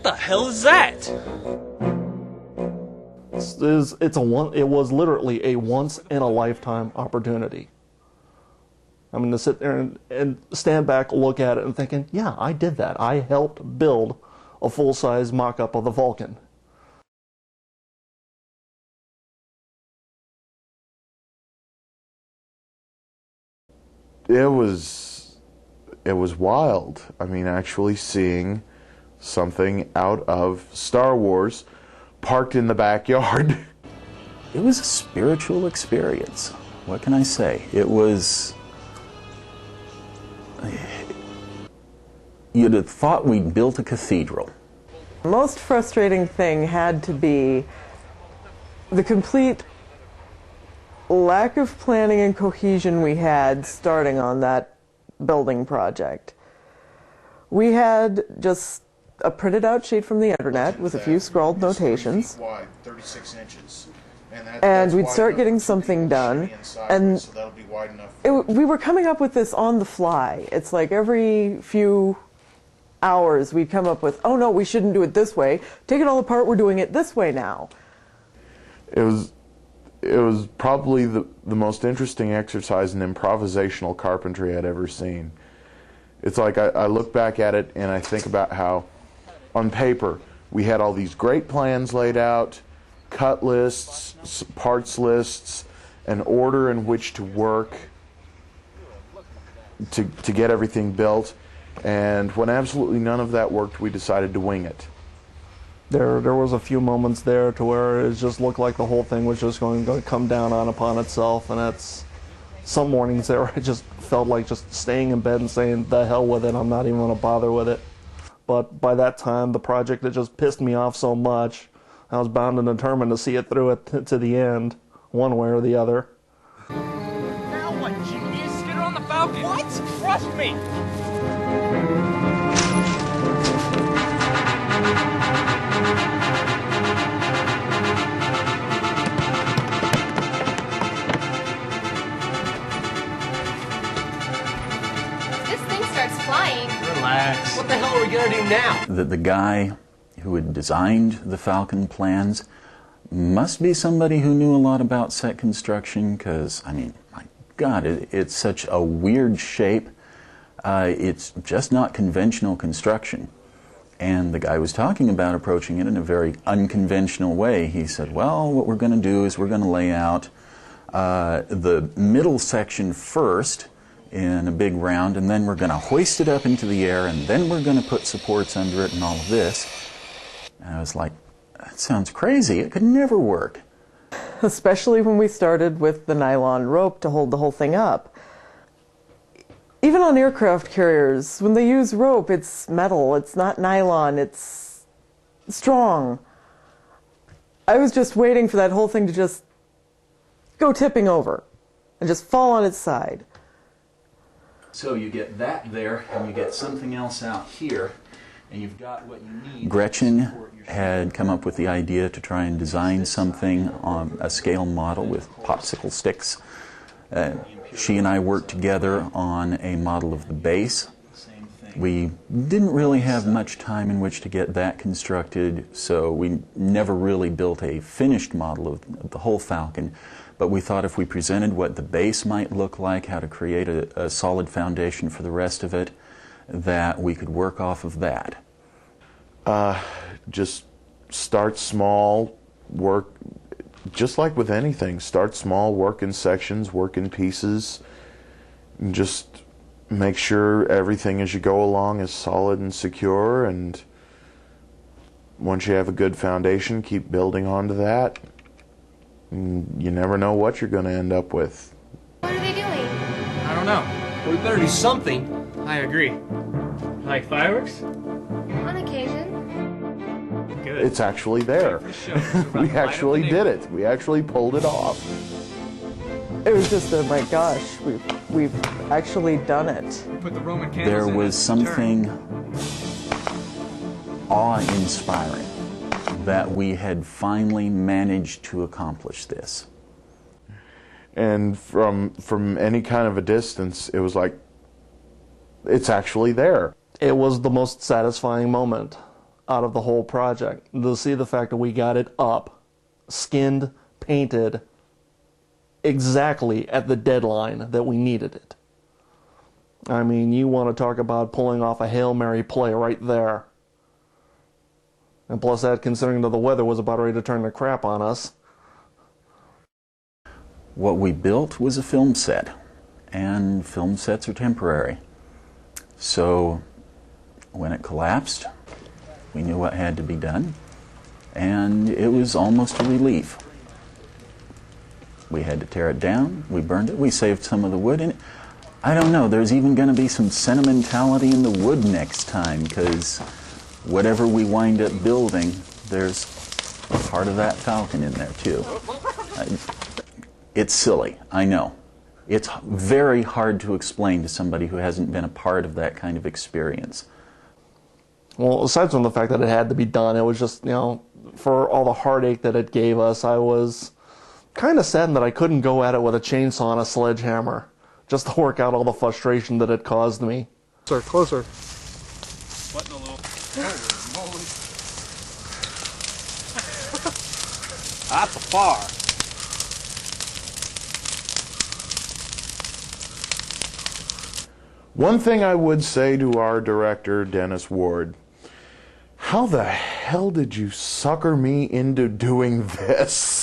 What the hell is that? It was literally a once-in-a-lifetime opportunity. I mean, to sit there and stand back, look at it, and thinking, yeah, I did that. I helped build a full-size mock-up of the Falcon. It was wild. I mean, actually seeing something out of Star Wars parked in the backyard. It was a spiritual experience. What can I say? It was... You'd have thought we'd built a cathedral. The most frustrating thing had to be the complete lack of planning and cohesion we had starting on that building project. We had just a printed out sheet from the internet with a few scrawled notations. Wide, 36 inches. And we'd start getting something done, and we were coming up with this on the fly. It's like every few hours we'd come up with, oh no, we shouldn't do it this way. Take it all apart, we're doing it this way now. It was probably the most interesting exercise in improvisational carpentry I'd ever seen. It's like I look back at it and I think about how on paper we had all these great plans laid out, cut lists, parts lists, an order in which to work to get everything built, and when absolutely none of that worked, we decided to wing it. There was a few moments there to where it just looked like the whole thing was just going to come down upon itself, and it's some mornings there I just felt like just staying in bed and saying, the hell with it, I'm not even going to bother with it. But by that time, the project had just pissed me off so much, I was bound and determined to see it through it to the end, one way or the other. Now what, genius? Get her on the Falcon! What? Trust me! This thing starts flying. Relax. What the hell are we gonna do now? The guy who had designed the Falcon plans must be somebody who knew a lot about set construction, because, I mean, my God, it's such a weird shape. It's just not conventional construction. And the guy was talking about approaching it in a very unconventional way. He said, well, what we're going to do is we're going to lay out the middle section first in a big round, and then we're going to hoist it up into the air, and then we're going to put supports under it and all of this. And I was like, that sounds crazy. It could never work. Especially when we started with the nylon rope to hold the whole thing up. Even on aircraft carriers, when they use rope, it's metal, it's not nylon, it's strong. I was just waiting for that whole thing to just go tipping over and just fall on its side. So you get that there, and you get something else out here, and you've got what you need. Gretchen had come up with the idea to try and design something on a scale model with popsicle sticks. She and I worked together on a model of the base. We didn't really have much time in which to get that constructed, so we never really built a finished model of the whole Falcon. But we thought if we presented what the base might look like, how to create a solid foundation for the rest of it, that we could work off of that. Just start small, work, just like with anything, start small, work in sections, work in pieces, and just make sure everything as you go along is solid and secure, and once you have a good foundation, keep building onto that. And you never know what you're going to end up with. What are they doing? I don't know. We better do something. I agree. Like fireworks? On occasion. Good. It's actually there. We actually did it. We actually pulled it off. It was just, oh my gosh, we've actually done it. Put the Roman candles There in was it. something awe-inspiring that we had finally managed to accomplish this. And from any kind of a distance, it was like, it's actually there. It was the most satisfying moment out of the whole project. To see the fact that we got it up, skinned, painted, exactly at the deadline that we needed it. I mean, you want to talk about pulling off a Hail Mary play right there. And plus that, considering that the weather was about ready to turn to crap on us. What we built was a film set, and film sets are temporary. So when it collapsed, we knew what had to be done, and it was almost a relief. We had to tear it down, we burned it, we saved some of the wood, and I don't know, there's even going to be some sentimentality in the wood next time, because whatever we wind up building, there's part of that Falcon in there too. It's silly, I know. It's very hard to explain to somebody who hasn't been a part of that kind of experience. Well, aside from the fact that it had to be done, it was just, you know, for all the heartache that it gave us, I was kind of saddened that I couldn't go at it with a chainsaw and a sledgehammer, just to work out all the frustration that it caused me. Closer, closer. Button a little. That's far. One thing I would say to our director, Dennis Ward, how the hell did you sucker me into doing this?